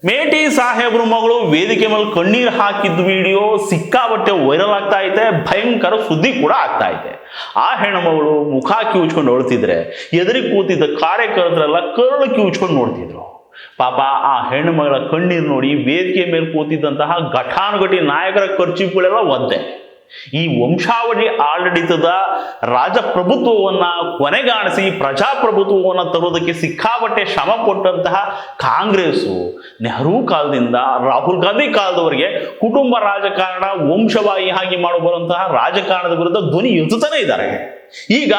ಮೇಟಿ ಸಾಹೇಬ್ರ ಮಗಳು ವೇದಿಕೆ ಮೇಲೆ ಕಣ್ಣೀರು ಹಾಕಿದ್ದ ವಿಡಿಯೋ ಸಿಕ್ಕಾಬಟ್ಟೆ ವೈರಲ್ ಆಗ್ತಾ ಐತೆ, ಭಯಂಕರ ಸುದ್ದಿ ಕೂಡ ಆಗ್ತಾ ಐತೆ. ಆ ಹೆಣ್ಣುಮಗಳು ಮುಖ ಕಿವುಚ್ಕೊಂಡು ನೋಡ್ತಿದ್ರೆ ಎದುರಿಗೆ ಕೂತಿದ್ದ ಕಾರ್ಯಕರ್ತರೆಲ್ಲ ಕರಳು ಕಿವುಚ್ಕೊಂಡು ನೋಡ್ತಿದ್ರು. ಪಾಪ ಆ ಹೆಣ್ಣು ಮಗಳ ಕಣ್ಣೀರು ನೋಡಿ ವೇದಿಕೆ ಮೇಲೆ ಕೂತಿದ್ದಂತಹ ಘಟಾನುಘಟಿ ನಾಯಕರ ಖರ್ಚುಗಳೆಲ್ಲ ಒದ್ದೆ. ಈ ವಂಶಾವಳಿ ಆಡಳಿತದ ರಾಜಪ್ರಭುತ್ವವನ್ನ ಕೊನೆಗಾಣಿಸಿ ಪ್ರಜಾಪ್ರಭುತ್ವವನ್ನು ತರುವುದಕ್ಕೆ ಸಿಕ್ಕಾಬಟ್ಟೆ ಶ್ರಮ ಪಟ್ಟಂತಹ ಕಾಂಗ್ರೆಸ್ಸು ನೆಹರು ಕಾಲದಿಂದ ರಾಹುಲ್ ಗಾಂಧಿ ಕಾಲದವರೆಗೆ ಕುಟುಂಬ ರಾಜಕಾರಣ ವಂಶವಾಹಿ ಹಾಗೆ ಮಾಡಬರುವಂತಹ ರಾಜಕಾರಣದ ವಿರುದ್ಧ ಧ್ವನಿ ಎತ್ತುತ್ತಾನೆ ಇದ್ದಾರೆ. ಈಗ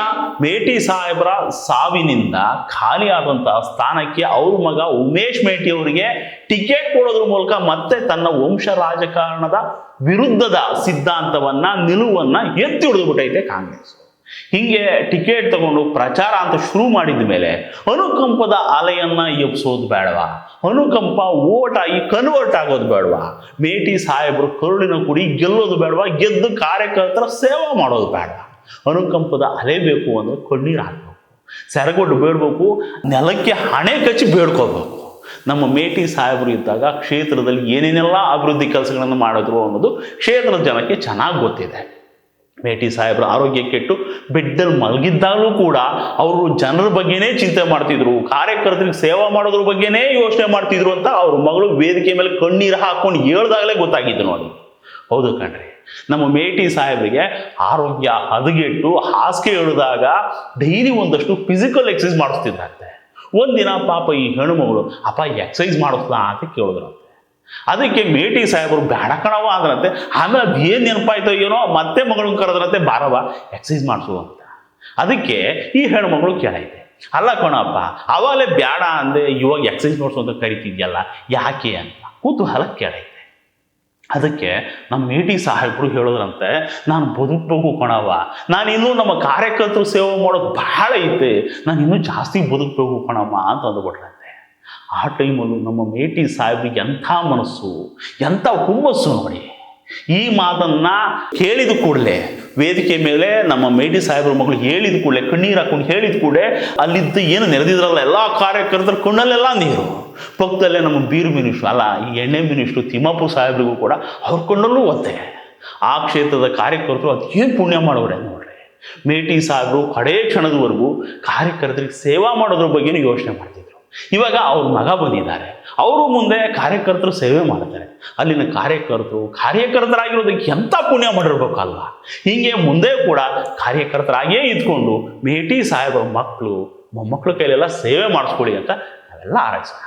ಮೇಟಿ ಸಾಹೇಬ್ರ ಸಾವಿನಿಂದ ಖಾಲಿ ಆದಂತಹ ಸ್ಥಾನಕ್ಕೆ ಅವ್ರ ಮಗ ಉಮೇಶ್ ಮೇಟಿ ಅವರಿಗೆ ಟಿಕೆಟ್ ಕೊಡೋದ್ರ ಮೂಲಕ ಮತ್ತೆ ತನ್ನ ವಂಶ ರಾಜಕಾರಣದ ವಿರುದ್ಧದ ಸಿದ್ಧಾಂತವನ್ನ ನಿಲುವನ್ನ ಎತ್ತಿ ಹಿಡಿದುಬಿಟ್ಟೈತೆ ಕಾಂಗ್ರೆಸ್. ಹಿಂಗೆ ಟಿಕೆಟ್ ತಗೊಂಡು ಪ್ರಚಾರ ಅಂತ ಶುರು ಮಾಡಿದ ಮೇಲೆ ಅನುಕಂಪದ ಅಲೆಯನ್ನ ಎಬ್ಸೋದು ಬೇಡವಾ? ಅನುಕಂಪ ಓಟ್ ಆಗಿ ಕನ್ವರ್ಟ್ ಆಗೋದು ಬೇಡವಾ? ಮೇಟಿ ಸಾಹೇಬರು ಕರುಳಿನ ಕುಡಿ ಗೆಲ್ಲೋದು ಬೇಡವಾ? ಗೆದ್ದು ಕಾರ್ಯಕರ್ತರ ಸೇವೆ ಮಾಡೋದು ಬೇಡವಾ? ಅನುಕಂಪದ ಅಲೆ ಬೇಕು ಅಂದ್ರೆ ಕಣ್ಣೀರು ಹಾಕಬೇಕು, ಸೆರಗೊಡ್ಡು ಬೇಡಬೇಕು, ನೆಲಕ್ಕೆ ಹಣೆ ಕಚ್ಚಿ ಬೇಡ್ಕೋಬೇಕು. ನಮ್ಮ ಮೇಟಿ ಸಾಹೇಬರು ಇದ್ದಾಗ ಕ್ಷೇತ್ರದಲ್ಲಿ ಏನೇನೆಲ್ಲ ಅಭಿವೃದ್ಧಿ ಕೆಲಸಗಳನ್ನು ಮಾಡಿದ್ರು ಅನ್ನೋದು ಕ್ಷೇತ್ರದ ಜನಕ್ಕೆ ಚೆನ್ನಾಗಿ ಗೊತ್ತಿದೆ. ಮೇಟಿ ಸಾಹೇಬರ ಆರೋಗ್ಯ ಕೆಟ್ಟು ಬೆಡ್ಡಲ್ಲಿ ಮಲಗಿದ್ದಾಗಲೂ ಕೂಡ ಅವರು ಜನರ ಬಗ್ಗೆನೇ ಚಿಂತೆ ಮಾಡ್ತಿದ್ರು, ಕಾರ್ಯಕರ್ತರಿಗೆ ಸೇವಾ ಮಾಡೋದ್ರ ಬಗ್ಗೆನೇ ಯೋಚನೆ ಮಾಡ್ತಿದ್ರು ಅಂತ ಅವ್ರ ಮಗಳು ವೇದಿಕೆ ಮೇಲೆ ಕಣ್ಣೀರು ಹಾಕೊಂಡು ಹೇಳ್ದಾಗಲೇ ಗೊತ್ತಾಗಿದ್ದು ನೋಡಿ. ಹೌದು ಕಣ್ರಿ, ನಮ್ಮ ಮೇಟಿ ಸಾಹೇಬರಿಗೆ ಆರೋಗ್ಯ ಹದಗೆಟ್ಟು ಹಾಸಿಗೆ ಇಳಿದಾಗ ಡೈಲಿ ಒಂದಷ್ಟು ಫಿಸಿಕಲ್ ಎಕ್ಸಸೈಸ್ ಮಾಡಿಸ್ತಿದ್ದಂತೆ. ಒಂದಿನ ಪಾಪ ಈ ಹೆಣ್ಣುಮಗಳು ಅಪ್ಪ ಎಕ್ಸಸೈಸ್ ಮಾಡಿಸ್ಲಾ ಅಂತ ಕೇಳಿದ್ರಂತೆ. ಅದಕ್ಕೆ ಮೇಟಿ ಸಾಹೇಬರು ಬೇಡ ಕಣವ ಅಂದ್ರಂತೆ. ಆಮೇಲೆ ಅದು ಏನು ನೆನಪಾಯ್ತೋ ಏನೋ ಮತ್ತೆ ಮಗಳನ್ನ ಕರೆದ್ರಂತೆ, ಬಾರವ ಎಕ್ಸಸೈಸ್ ಮಾಡಿಸು ಅಂತ. ಅದಕ್ಕೆ ಈ ಹೆಣ್ಮಗಳು ಕೇಳೈತೆ, ಅಲ್ಲ ಕಣಪ್ಪ ಅವಾಗಲೇ ಬೇಡ ಅಂದೆ, ಇವಾಗ ಎಕ್ಸಸೈಸ್ ಮಾಡಿಸು ಅಂತ ಕರಿತಿದ್ಯಲ್ಲ ಯಾಕೆ ಅಂತ ಕುತೂಹಲ ಕೇಳೈತೆ. ಅದಕ್ಕೆ ನಮ್ಮ ಮೇಟಿ ಸಾಹೇಬರು ಹೇಳಿದ್ರಂತೆ, ನಾನು ಬದುಕಬೇಕು ಕಣವ, ನಾನಿನ್ನೂ ನಮ್ಮ ಕಾರ್ಯಕರ್ತರು ಸೇವೆ ಮಾಡೋದು ಬಹಳ ಐತೆ, ನಾನು ಇನ್ನೂ ಜಾಸ್ತಿ ಬದುಕಬೇಕು ಕಣಮ್ಮ ಅಂತ ಅಂದ್ಬಿಟ್ರಂತೆ. ಆ ಟೈಮಲ್ಲೂ ನಮ್ಮ ಮೇಟಿ ಸಾಹೇಬ್ರಿಗೆ ಎಂಥ ಮನಸ್ಸು, ಎಂಥ ಹುಮ್ಮಸ್ಸು ನೋಡಿ. ಈ ಮಾತನ್ನ ಕೇಳಿದ ಕೂಡಲೇ ವೇದಿಕೆ ಮೇಲೆ ನಮ್ಮ ಮೇಟಿ ಸಾಹೇಬ್ರ ಮಗಳು ಹೇಳಿದ ಕೂಡಲೇ ಕಣ್ಣೀರು ಹಾಕೊಂಡು ಹೇಳಿದ ಕೂಡಲೇ ಅಲ್ಲಿದ್ದ ಏನು ನೆರೆದಿದ್ರಲ್ಲ ಎಲ್ಲ ಕಾರ್ಯಕರ್ತರ ಕಣ್ಣಲ್ಲೆಲ್ಲ ನೀರು. ಪಕ್ಕದಲ್ಲೇ ನಮ್ಮ ಬೀರು ಮಿನಿಸ್ಟ್ರು ಅಲ್ಲ ಈ ಎಣ್ಣೆ ಮಿನಿಸ್ಟ್ರು ತಿಮ್ಮಪ್ಪ ಸಾಹೇಬ್ರಿಗೂ ಕೂಡ ಅವ್ರ ಕಣ್ಣಲ್ಲೂ ಒತ್ತೆ. ಆ ಕ್ಷೇತ್ರದ ಕಾರ್ಯಕರ್ತರು ಅದೇನು ಪುಣ್ಯ ಮಾಡೋರೆ ನೋಡ್ರಿ. ಮೇಟಿ ಸಾಹೇಬರು ಕಡೇ ಕ್ಷಣದವರೆಗೂ ಕಾರ್ಯಕರ್ತರಿಗೆ ಸೇವಾ ಮಾಡೋದ್ರ ಬಗ್ಗೆನೂ ಯೋಚನೆ ಮಾಡ್ತಿದ್ರು. ಇವಾಗ ಅವ್ರ ಮಗ ಬಂದಿದ್ದಾರೆ, ಅವರು ಮುಂದೆ ಕಾರ್ಯಕರ್ತರು ಸೇವೆ ಮಾಡ್ತಾರೆ. ಅಲ್ಲಿನ ಕಾರ್ಯಕರ್ತರಾಗಿರೋದಕ್ಕೆ ಎಂಥ ಪುಣ್ಯ ಮಾಡಿರ್ಬೇಕಲ್ವ. ಹೀಗೆ ಮುಂದೆ ಕೂಡ ಕಾರ್ಯಕರ್ತರಾಗೇ ಇದ್ಕೊಂಡು ಮೇಟಿ ಸಾಹೇಬರ ಮಕ್ಕಳು ಮೊಮ್ಮಕ್ಕಳ ಕೈಲೆಲ್ಲ ಸೇವೆ ಮಾಡಿಸ್ಕೊಳ್ಳಿ ಅಂತ ನಾವೆಲ್ಲ ಆರೈಸೋಣ.